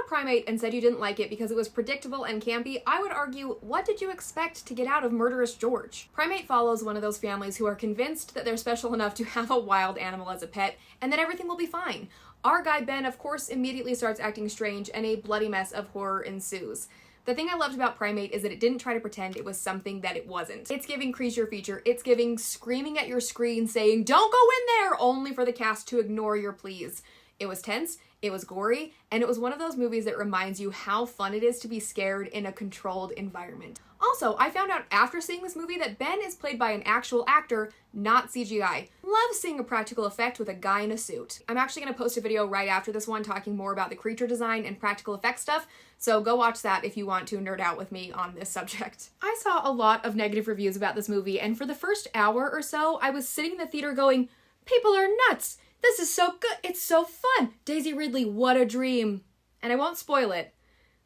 Primate and said you didn't like it because it was predictable and campy, I would argue, what did you expect to get out of Murderous George? Primate follows one of those families who are convinced that they're special enough to have a wild animal as a pet and that everything will be fine. Our guy Ben, of course, immediately starts acting strange and a bloody mess of horror ensues. The thing I loved about Primate is that it didn't try to pretend it was something that it wasn't. It's giving creature feature, it's giving screaming at your screen saying, "Don't go in there!" only for the cast to ignore your pleas. It was tense, it was gory, and it was one of those movies that reminds you how fun it is to be scared in a controlled environment. Also, I found out after seeing this movie that Ben is played by an actual actor, not CGI. Love seeing a practical effect with a guy in a suit. I'm actually going to post a video right after this one talking more about the creature design and practical effects stuff, so go watch that if you want to nerd out with me on this subject. I saw a lot of negative reviews about this movie, and for the first hour or so, I was sitting in the theater going, "People are nuts! This is so good! It's so fun! Daisy Ridley, what a dream!" And I won't spoil it,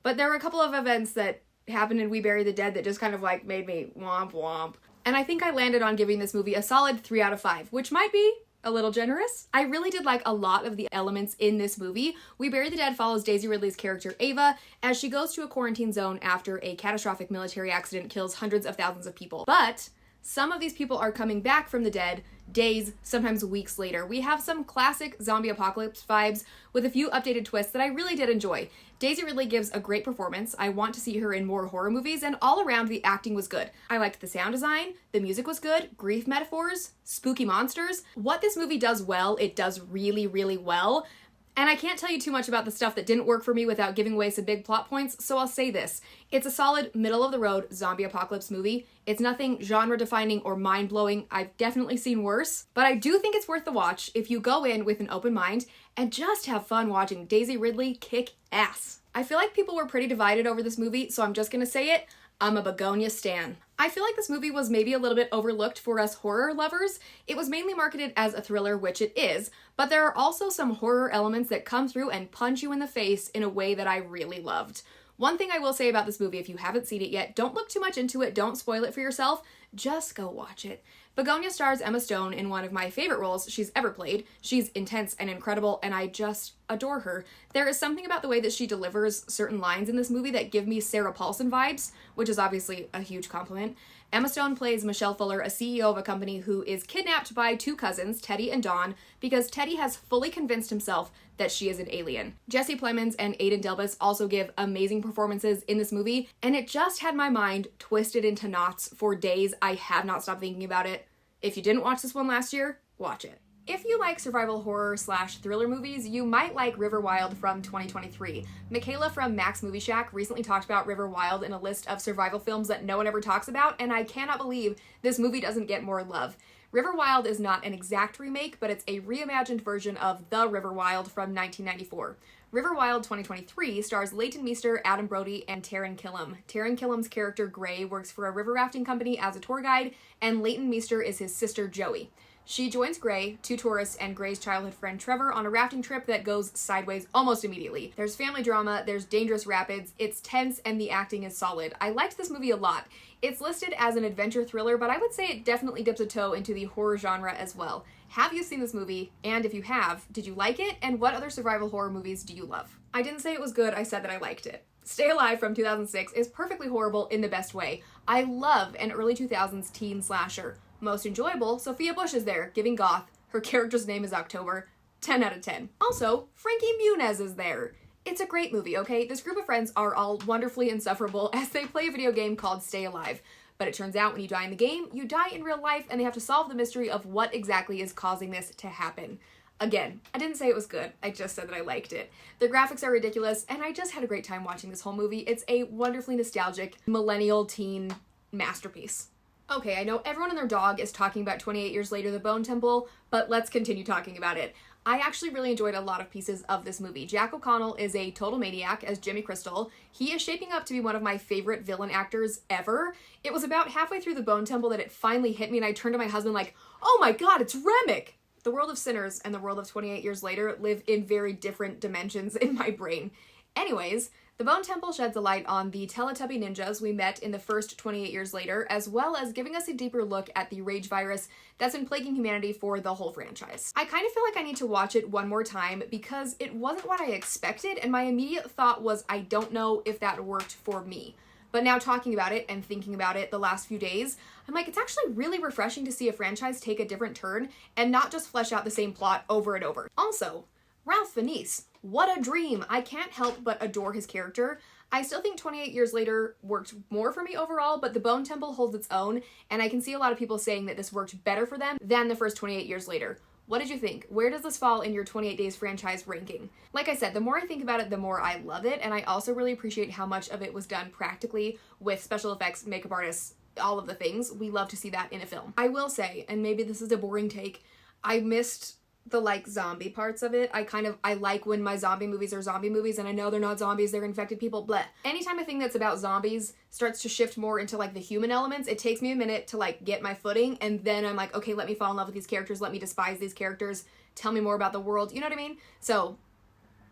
but there were a couple of events that happened in We Bury the Dead that just kind of like made me womp womp. And I think I landed on giving this movie a solid 3 out of 5, which might be a little generous. I really did like a lot of the elements in this movie. We Bury the Dead follows Daisy Ridley's character Ava as she goes to a quarantine zone after a catastrophic military accident kills hundreds of thousands of people. But some of these people are coming back from the dead days, sometimes weeks later. We have some classic zombie apocalypse vibes with a few updated twists that I really did enjoy. Daisy Ridley gives a great performance. I want to see her in more horror movies, and all around the acting was good. I liked the sound design, the music was good, grief metaphors, spooky monsters. What this movie does well, it does really, really well. And I can't tell you too much about the stuff that didn't work for me without giving away some big plot points, so I'll say this. It's a solid, middle-of-the-road zombie apocalypse movie. It's nothing genre-defining or mind-blowing. I've definitely seen worse, but I do think it's worth the watch if you go in with an open mind and just have fun watching Daisy Ridley kick ass. I feel like people were pretty divided over this movie, so I'm just gonna say it. I'm a Begonia stan. I feel like this movie was maybe a little bit overlooked for us horror lovers. It was mainly marketed as a thriller, which it is, but there are also some horror elements that come through and punch you in the face in a way that I really loved. One thing I will say about this movie, if you haven't seen it yet, don't look too much into it, don't spoil it for yourself, just go watch it. Begonia stars Emma Stone in one of my favorite roles she's ever played. She's intense and incredible, and I just adore her. There is something about the way that she delivers certain lines in this movie that give me Sarah Paulson vibes, which is obviously a huge compliment. Emma Stone plays Michelle Fuller, a CEO of a company who is kidnapped by 2 cousins, Teddy and Dawn, because Teddy has fully convinced himself that she is an alien. Jesse Plemons and Aidan Delbus also give amazing performances in this movie, and it just had my mind twisted into knots for days. I have not stopped thinking about it. If you didn't watch this one last year, watch it. If you like survival horror / thriller movies, you might like River Wild from 2023. Michaela from Max Movie Shack recently talked about River Wild in a list of survival films that no one ever talks about, and I cannot believe this movie doesn't get more love. River Wild is not an exact remake, but it's a reimagined version of The River Wild from 1994. River Wild 2023 stars Leighton Meester, Adam Brody, and Taran Killam. Taran Killam's character Gray works for a river rafting company as a tour guide, and Leighton Meester is his sister Joey. She joins Gray, 2 tourists, and Gray's childhood friend Trevor on a rafting trip that goes sideways almost immediately. There's family drama, there's dangerous rapids, it's tense, and the acting is solid. I liked this movie a lot. It's listed as an adventure thriller, but I would say it definitely dips a toe into the horror genre as well. Have you seen this movie? And if you have, did you like it? And what other survival horror movies do you love? I didn't say it was good, I said that I liked it. Stay Alive from 2006 is perfectly horrible in the best way. I love an early 2000s teen slasher. Most enjoyable, Sophia Bush is there, giving goth. Her character's name is October. 10 out of 10. Also, Frankie Muniz is there. It's a great movie, okay? This group of friends are all wonderfully insufferable as they play a video game called Stay Alive. But it turns out when you die in the game, you die in real life, and they have to solve the mystery of what exactly is causing this to happen. Again, I didn't say it was good, I just said that I liked it. The graphics are ridiculous, and I just had a great time watching this whole movie. It's a wonderfully nostalgic, millennial teen masterpiece. Okay, I know everyone and their dog is talking about 28 Years Later, The Bone Temple, but let's continue talking about it. I actually really enjoyed a lot of pieces of this movie. Jack O'Connell is a total maniac as Jimmy Crystal. He is shaping up to be one of my favorite villain actors ever. It was about halfway through The Bone Temple that it finally hit me, and I turned to my husband like, oh my god, it's Remick! The world of Sinners and the world of 28 Years Later live in very different dimensions in my brain. Anyways, The The Bone Temple sheds a light on the Teletubby ninjas we met in the first 28 Years Later, as well as giving us a deeper look at the rage virus that's been plaguing humanity for the whole franchise. I kind of feel like I need to watch it one more time because it wasn't what I expected, and my immediate thought was I don't know if that worked for me. But now talking about it and thinking about it the last few days, I'm like, it's actually really refreshing to see a franchise take a different turn and not just flesh out the same plot over and over. Also, Ralph Fiennes, what a dream! I can't help but adore his character. I still think 28 Years Later worked more for me overall, but The Bone Temple holds its own, and I can see a lot of people saying that this worked better for them than the first 28 Years Later. What did you think? Where does this fall in your 28 Days franchise ranking? Like I said, the more I think about it, the more I love it, and I also really appreciate how much of it was done practically with special effects, makeup artists, all of the things. We love to see that in a film. I will say, and maybe this is a boring take, I missed the zombie parts of it. I like when my zombie movies are zombie movies, and I know they're not zombies, they're infected people, bleh. Anytime a thing that's about zombies starts to shift more into the human elements, it takes me a minute to get my footing, and then I'm like, okay, let me fall in love with these characters, let me despise these characters, tell me more about the world, you know what I mean? So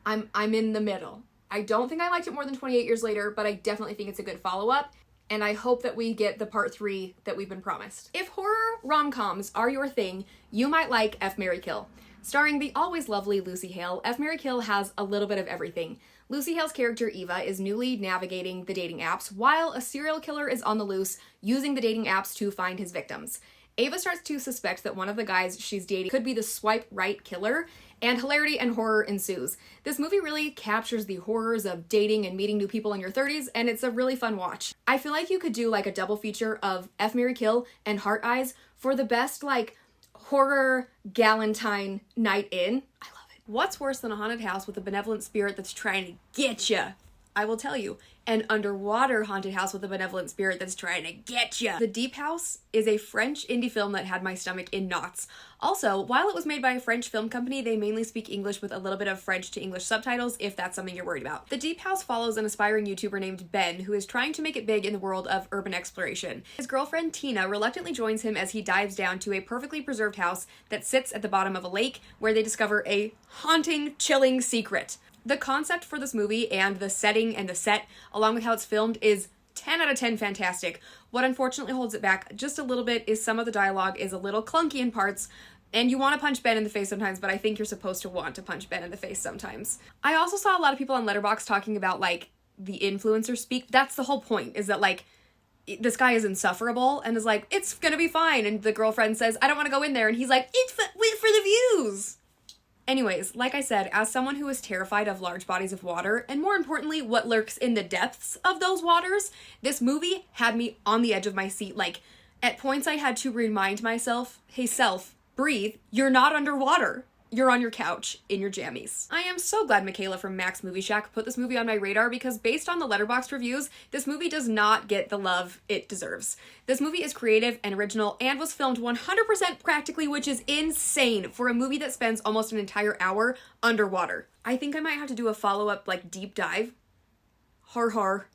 I'm in the middle. I don't think I liked it more than 28 Years Later, but I definitely think it's a good follow-up, and I hope that we get the part 3 that we've been promised. If horror rom-coms are your thing, you might like F, Marry, Kill. Starring the always lovely Lucy Hale, F, Marry, Kill has a little bit of everything. Lucy Hale's character Eva is newly navigating the dating apps while a serial killer is on the loose using the dating apps to find his victims. Ava starts to suspect that one of the guys she's dating could be the swipe right killer, and hilarity and horror ensues. This movie really captures the horrors of dating and meeting new people in your 30s, and it's a really fun watch. I feel like you could do a double feature of F, Marry, Kill and Heart Eyes for the best horror galentine night in. I love it. What's worse than a haunted house with a benevolent spirit that's trying to get ya? I will tell you, an underwater haunted house with a benevolent spirit that's trying to get ya. The Deep House is a French indie film that had my stomach in knots. Also, while it was made by a French film company, they mainly speak English with a little bit of French to English subtitles if that's something you're worried about. The Deep House follows an aspiring YouTuber named Ben who is trying to make it big in the world of urban exploration. His girlfriend Tina reluctantly joins him as he dives down to a perfectly preserved house that sits at the bottom of a lake where they discover a haunting, chilling secret. The concept for this movie and the setting and the set, along with how it's filmed, is 10 out of 10 fantastic. What unfortunately holds it back just a little bit is some of the dialogue is a little clunky in parts, and you want to punch Ben in the face sometimes, but I think you're supposed to want to punch Ben in the face sometimes. I also saw a lot of people on Letterboxd talking about, the influencer speak. That's the whole point, is that, this guy is insufferable and is like, it's gonna be fine, and the girlfriend says, I don't want to go in there, and he's like, it's for the views! Anyways, like I said, as someone who is terrified of large bodies of water, and more importantly, what lurks in the depths of those waters, this movie had me on the edge of my seat. At points I had to remind myself, hey self, breathe, you're not underwater. You're on your couch in your jammies. I am so glad Michaela from Max Movie Shack put this movie on my radar because based on the Letterboxd reviews, this movie does not get the love it deserves. This movie is creative and original and was filmed 100% practically, which is insane for a movie that spends almost an entire hour underwater. I think I might have to do a follow-up deep dive. Har.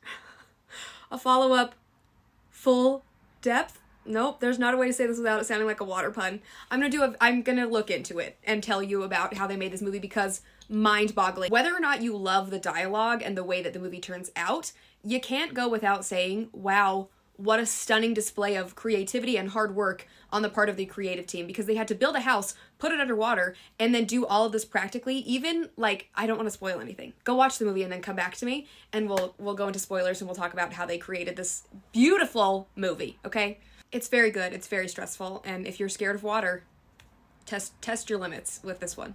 A follow-up full depth. Nope, there's not a way to say this without it sounding like a water pun. I'm gonna look into it and tell you about how they made this movie because mind-boggling. Whether or not you love the dialogue and the way that the movie turns out, you can't go without saying, wow, what a stunning display of creativity and hard work on the part of the creative team because they had to build a house, put it underwater, and then do all of this practically. Even, I don't want to spoil anything. Go watch the movie and then come back to me and we'll go into spoilers and we'll talk about how they created this beautiful movie, okay? It's very good, it's very stressful, and if you're scared of water, test your limits with this one.